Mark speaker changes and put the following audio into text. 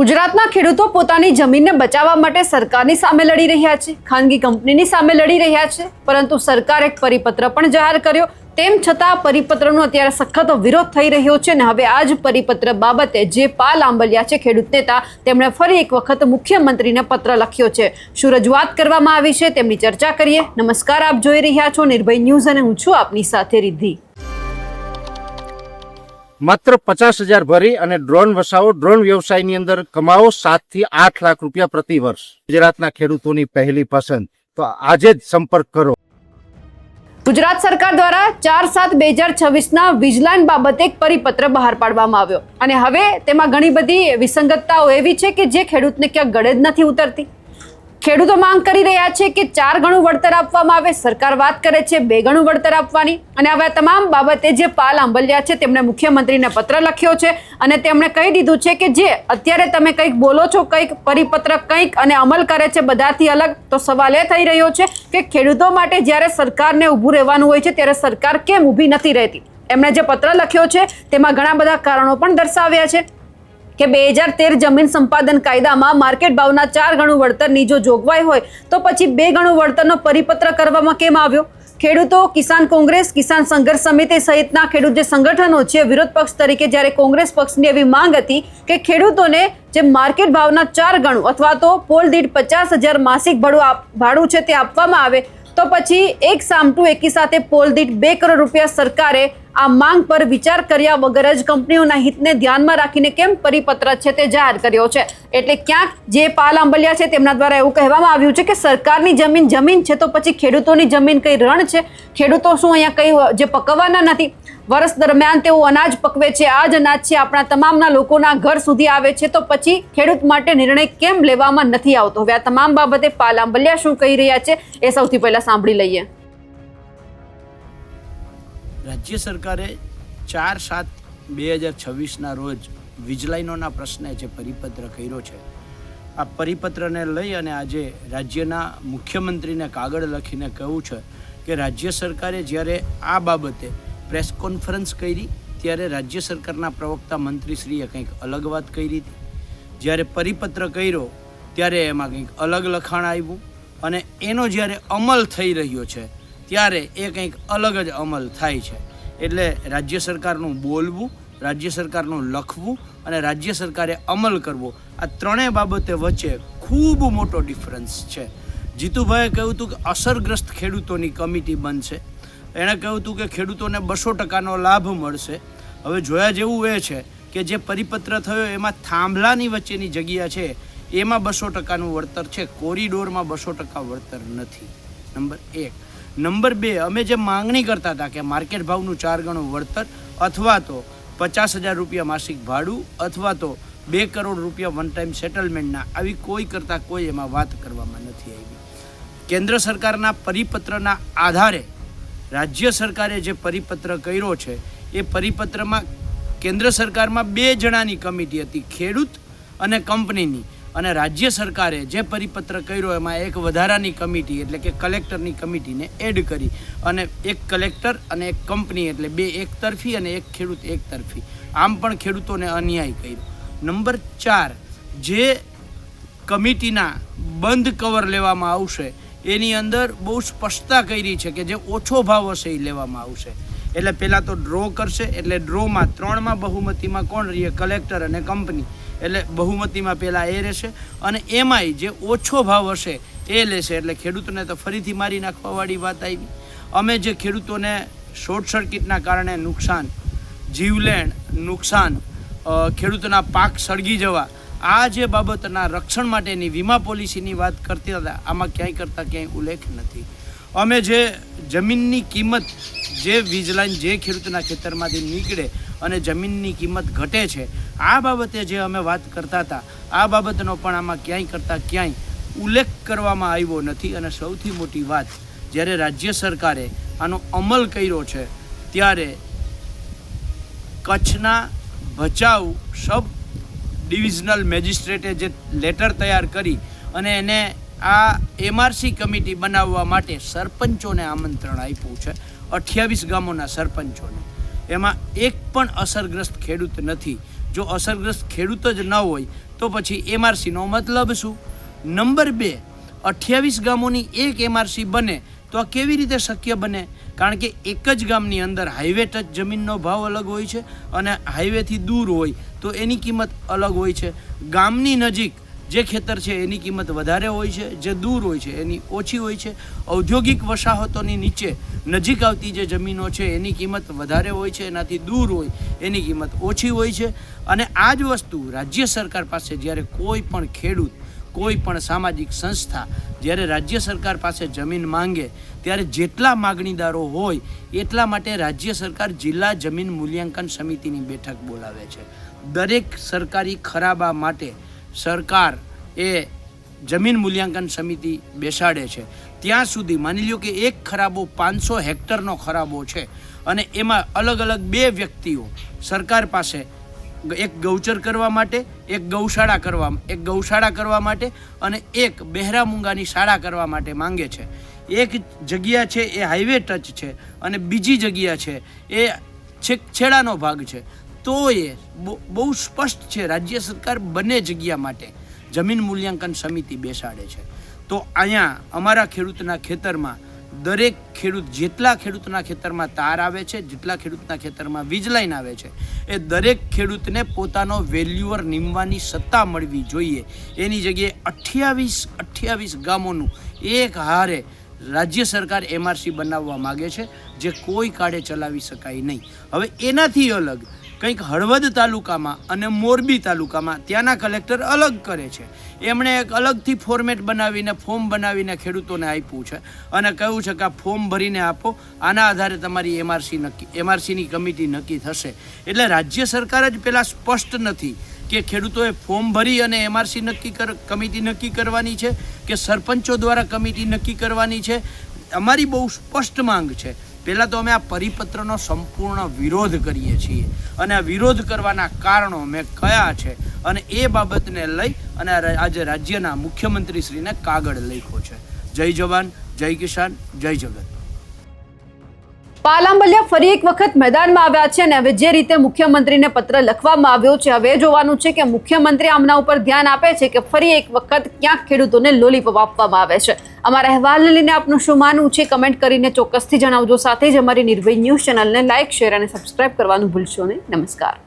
Speaker 1: ગુજરાતના ખેડૂતો પોતાની જમીનને બચાવવા માટે સરકારની સામે લડી રહ્યા છે, ખાનગી કંપનીની સામે લડી રહ્યા છે, પરંતુ સરકારે એક પરિપત્ર પણ જાહેર કર્યો. તેમ છતાં પરિપત્રનો અત્યારે સખત વિરોધ થઈ રહ્યો છે અને હવે આ જ પરિપત્ર બાબતે જે પાલ આંબલિયા છે ખેડૂત નેતા, તેમણે ફરી એક વખત મુખ્યમંત્રીને પત્ર લખ્યો છે. શું રજૂઆત કરવામાં આવી છે તેમની ચર્ચા કરીએ. નમસ્કાર, આપ જોઈ રહ્યા છો નિર્ભય ન્યૂઝ અને હું છું આપની સાથે રિદ્ધિ.
Speaker 2: માત્ર 50,000 ભરી અને ડ્રોન વસાવો. ડ્રોન વ્યવસાયની અંદર કમાવો 7 થી 8 લાખ રૂપિયા પ્રતિ વર્ષ. ગુજરાતના ખેડૂતોની પહેલી પસંદ. તો આજે જ સંપર્ક કરો.
Speaker 1: ગુજરાત સરકાર દ્વારા 4/7/2026ના વીજલાઇન બાબતે એક પરિપત્ર બહાર પાડવામાં આવ્યો અને હવે તેમાં ઘણી બધી વિસંગતતાઓ એવી છે કે જે ખેડૂતને ક્યાંક ગળે જ નથી ઉતરતી. ખેડૂતો માંગ કરી રહ્યા છે કે 4 ગણું વળતર આપવામાં આવે. સરકાર વાત કરે છે 2 ગણું વળતર આપવાની. અને હવે તમામ બાબતે જે પાલ આંબલિયા છે તેમણે મુખ્યમંત્રીને પત્ર લખ્યો છે અને તેમણે કહી દીધું છે કે જે અત્યારે તમે કંઈક બોલો છો, કંઈક પરિપત્ર કંઈક અને અમલ કરે છે બધાથી અલગ. તો સવાલ એ થઈ રહ્યો છે કે ખેડૂતો માટે જ્યારે સરકારને ઊભું રહેવાનું હોય છે ત્યારે સરકાર કેમ ઊભી નથી રહેતી. એમણે જે પત્ર લખ્યો છે તેમાં ઘણા બધા કારણો પણ દર્શાવ્યા છે કે 2013 જમીન સંપાદન કાયદામાં માર્કેટ ભાવના 4 ગણું વળતરની જો જોગવાઈ હોય તો પછી 2 ગણું વળતરનો પરિપત્ર કરવામાં કેમ આવ્યો. ખેડૂતો, કિસાન કોંગ્રેસ, કિસાન સંઘર્ષ સમિતિ સહિતના ખેડૂત જે સંગઠનો છે વિરોધ પક્ષ તરીકે જ્યારે કોંગ્રેસ પક્ષની એવી માંગ હતી કે ખેડૂતોને જે માર્કેટ ભાવના 4 ગણું અથવા તો પોલ દીઠ 50,000 માસિક ભાડું છે તે આપવામાં આવે તો પછી એક સામટું એકી સાથે પોલ દીઠ 2 કરોડ રૂપિયા સરકારે આ માંગ પર વિચાર કર્યા વગર જ કંપનીઓના હિતને ધ્યાનમાં રાખીને કેમ પરિપત્ર છે તે જાહેર કર્યો છે. એટલે ક્યાંક જે પાલ આંબલિયા છે તેમના દ્વારા એવું કહેવામાં આવ્યું છે કે સરકારની જમીન છે તો પછી ખેડૂતોની જમીન કઈ રણ છે? ખેડૂતો શું અહીંયા કઈ જે પકવવાના નથી? વર્ષ દરમિયાન તેઓ અનાજ પકવે છે. આ જ અનાજ છે આપણા તમામના લોકોના ઘર સુધી આવે છે તો પછી ખેડૂત માટે નિર્ણય કેમ લેવામાં નથી આવતો? હવે આ તમામ બાબતે પાલ આંબલિયા શું કહી રહ્યા છે એ સૌથી પહેલા સાંભળી લઈએ.
Speaker 3: રાજ્ય સરકારે 4/7/2026ના રોજ વીજલાઇનોના પ્રશ્ને જે પરિપત્ર કર્યો છે, આ પરિપત્રને લઈ અને આજે રાજ્યના મુખ્યમંત્રીને કાગળ લખીને કહ્યું છે કે રાજ્ય સરકારે જ્યારે આ બાબતે પ્રેસ કોન્ફરન્સ કરી ત્યારે રાજ્ય સરકારના પ્રવક્તા મંત્રીશ્રીએ કંઈક અલગ વાત કરી હતી. જ્યારે પરિપત્ર કર્યો ત્યારે એમાં કંઈક અલગ લખાણ આવ્યું અને એનો જ્યારે અમલ થઈ રહ્યો છે ત્યારે એ કંઈક અલગ જ અમલ થાય છે. એટલે રાજ્ય સરકારનું બોલવું, રાજ્ય સરકારનું લખવું અને રાજ્ય સરકારે અમલ કરવો, આ ત્રણેય બાબતે વચ્ચે ખૂબ મોટો ડિફરન્સ છે. જીતુભાઈએ કહ્યું હતું કે અસરગ્રસ્ત ખેડૂતોની કમિટી બનશે. એણે કહ્યું હતું કે ખેડૂતોને 200% લાભ મળશે. હવે જોયા જેવું એ છે કે જે પરિપત્ર થયો એમાં થાંભલાની વચ્ચેની જગ્યા છે એમાં 200%નું વળતર છે, કોરિડોરમાં 200% વળતર નથી. નંબર 1. નંબર 2, અમે જે માંગણી કરતા હતા કે માર્કેટ ભાવનું 4 ગણું વળતર અથવા તો 50,000 રૂપિયા માસિક ભાડું અથવા તો 2 કરોડ રૂપિયા વન ટાઈમ સેટલમેન્ટના, આવી કોઈ કરતાં કોઈ એમાં વાત કરવામાં નથી આવી. કેન્દ્ર સરકારના પરિપત્રના આધારે રાજ્ય સરકારે જે પરિપત્ર કર્યો છે એ પરિપત્રમાં કેન્દ્ર સરકારમાં 2 જણાની કમિટી હતી, ખેડૂત અને કંપનીની, અને રાજ્ય સરકારે જે પરિપત્ર કર્યો એમાં એક વધારાની કમિટી એટલે કે કલેક્ટરની કમિટીને એડ કરી અને એક કલેક્ટર અને એક કંપની એટલે 2 એકતરફી અને એક ખેડૂત એકતરફી. આમ પણ ખેડૂતોને અન્યાય કર્યો. નંબર 4, જે કમિટીના બંધ કવર લેવામાં આવશે એની અંદર બહુ સ્પષ્ટતા કરી છે કે જે ઓછો ભાવ હશે એ લેવામાં આવશે. એટલે પહેલાં તો ડ્રો કરશે એટલે ડ્રોમાં 3માં બહુમતીમાં કોણ રહીએ? કલેક્ટર અને કંપની. એટલે બહુમતીમાં પહેલાં એ રહેશે અને એમાંય જે ઓછો ભાવ હશે એ લેશે. એટલે ખેડૂતોને તો ફરીથી મારી નાખવાવાળી વાત આવી. અમે જે ખેડૂતોને શોર્ટ સર્કિટના કારણે નુકસાન, જીવલેણ નુકસાન, ખેડૂતોના પાક સળગી જવા, આ જે બાબતના રક્ષણ માટેની વીમા પોલિસીની વાત કરતા હતા, આમાં ક્યાંય ઉલ્લેખ નથી. અમે જે જમીનની કિંમત, જે વીજલાઇન જે ખેડૂતના ખેતરમાંથી નીકળે અને જમીનની કિંમત ઘટે છે, આ બાબતે જે અમે વાત કરતા હતા, આ બાબતનો પણ આમાં ક્યાંય ઉલ્લેખ કરવામાં આવ્યો નથી. અને સૌથી મોટી વાત, જ્યારે રાજ્ય સરકારે આનો અમલ કર્યો છે ત્યારે કચ્છના ભચાઉ સબ ડિવિઝનલ મેજિસ્ટ્રેટે જે લેટર તૈયાર કરી અને એને આ MRC કમિટી બનાવવા માટે સરપંચોને આમંત્રણ આપ્યું છે, 28 ગામોના સરપંચોને. એમાં એક પણ અસરગ્રસ્ત ખેડૂત નથી. જો અસરગ્રસ્ત ખેડૂત જ ન હોય તો પછી એમઆરસીનો મતલબ શું? નંબર 2, 28 ગામોની એક એમઆરસી બને તો આ કેવી રીતે શક્ય બને? કારણ કે એક જ ગામની અંદર હાઈવે ટચ જમીનનો ભાવ અલગ હોય છે અને હાઈવેથી દૂર હોય તો એની કિંમત અલગ હોય છે. ગામની નજીક જે ખેતર છે એની કિંમત વધારે હોય છે, જે દૂર હોય છે એની ઓછી હોય છે. ઔદ્યોગિક વસાહતોની નીચે નજીક આવતી જે જમીનો છે એની કિંમત વધારે હોય છે, એનાથી દૂર હોય એની કિંમત ઓછી હોય છે. અને આ જ વસ્તુ રાજ્ય સરકાર પાસે જ્યારે કોઈ પણ ખેડૂત, કોઈ પણ સામાજિક સંસ્થા જ્યારે રાજ્ય સરકાર પાસે જમીન માંગે ત્યારે જેટલા માગણીદારો હોય એટલા માટે રાજ્ય સરકાર જિલ્લા જમીન મૂલ્યાંકન સમિતિની બેઠક બોલાવે છે. દરેક સરકારી ખરાબા માટે સરકાર એ જમીન મૂલ્યાંકન સમિતિ બેસાડે છે. ત્યાં સુધી માની લ્યો કે એક ખરાબો 500 હેક્ટરનો ખરાબો છે અને એમાં અલગ અલગ 2 વ્યક્તિઓ સરકાર પાસે એક ગૌચર કરવા માટે, એક ગૌશાળા કરવા માટે અને એક બહેરા મૂંગાની શાળા કરવા માટે માંગે છે. એક જગ્યા છે એ હાઈવે ટચ છે અને બીજી જગ્યા છે એ છેડાનો ભાગ છે. તો એ બહુ સ્પષ્ટ છે, રાજ્ય સરકાર બંને જગ્યા માટે જમીન મૂલ્યાંકન સમિતિ બેસાડે છે. તો અહીંયા અમારા ખેડૂતના ખેતરમાં દરેક ખેડૂત, જેટલા ખેડૂતના ખેતરમાં તાર આવે છે, જેટલા ખેડૂતના ખેતરમાં વીજ લાઈન આવે છે, એ દરેક ખેડૂતને પોતાનો વેલ્યુઅર નીમવાની સત્તા મળવી જોઈએ. એની જગ્યાએ 28 ગામોનું એક હારે રાજ્ય સરકાર એમઆરસી બનાવવા માગે છે, જે કોઈ કાળે ચલાવી શકાય નહીં. હવે એનાથી અલગ કંઈક હળવદ તાલુકામાં અને મોરબી તાલુકામાં ત્યાંના કલેક્ટર અલગ કરે છે. એમણે એક અલગથી ફોર્મેટ બનાવીને, ફોર્મ બનાવીને ખેડૂતોને આપ્યું છે અને કહ્યું છે કે આ ફોર્મ ભરીને આપો, આના આધારે તમારી એમઆરસીની કમિટી નક્કી થશે. એટલે રાજ્ય સરકાર જ પહેલાં સ્પષ્ટ નથી કે ખેડૂતોએ ફોર્મ ભરી અને એમઆરસી કમિટી નક્કી કરવાની છે કે સરપંચો દ્વારા કમિટી નક્કી કરવાની છે. અમારી બહુ સ્પષ્ટ માંગ છે. પહેલાં તો અમે આ પરિપત્રનો સંપૂર્ણ વિરોધ કરીએ છીએ અને આ વિરોધ કરવાના કારણો મેં કયા છે અને એ બાબતને લઈ અને આજે રાજ્યના મુખ્યમંત્રીશ્રીને કાગળ લખ્યો છે. જય જવાન, જય કિસાન, જય જગત.
Speaker 1: પાલાંબલિયા ફરી એક વખત મેદાનમાં આવ્યા છે અને હવે જે રીતે મુખ્યમંત્રીને પત્ર લખવામાં આવ્યો છે, હવે જોવાનું છે કે મુખ્યમંત્રી આમના ઉપર ધ્યાન આપે છે કે ફરી એક વખત ક્યાંક ખેડૂતોને લોલીપોપ આપવામાં આવે છે. અમારા અહેવાલને લઈને આપનું શું માનવું છે કમેન્ટ કરીને ચોક્કસથી જણાવજો. સાથે જ અમારી નિર્ભય ન્યૂઝ ચેનલને લાઇક, શેર અને સબસ્ક્રાઇબ કરવાનું ભૂલશો નહીં. નમસ્કાર.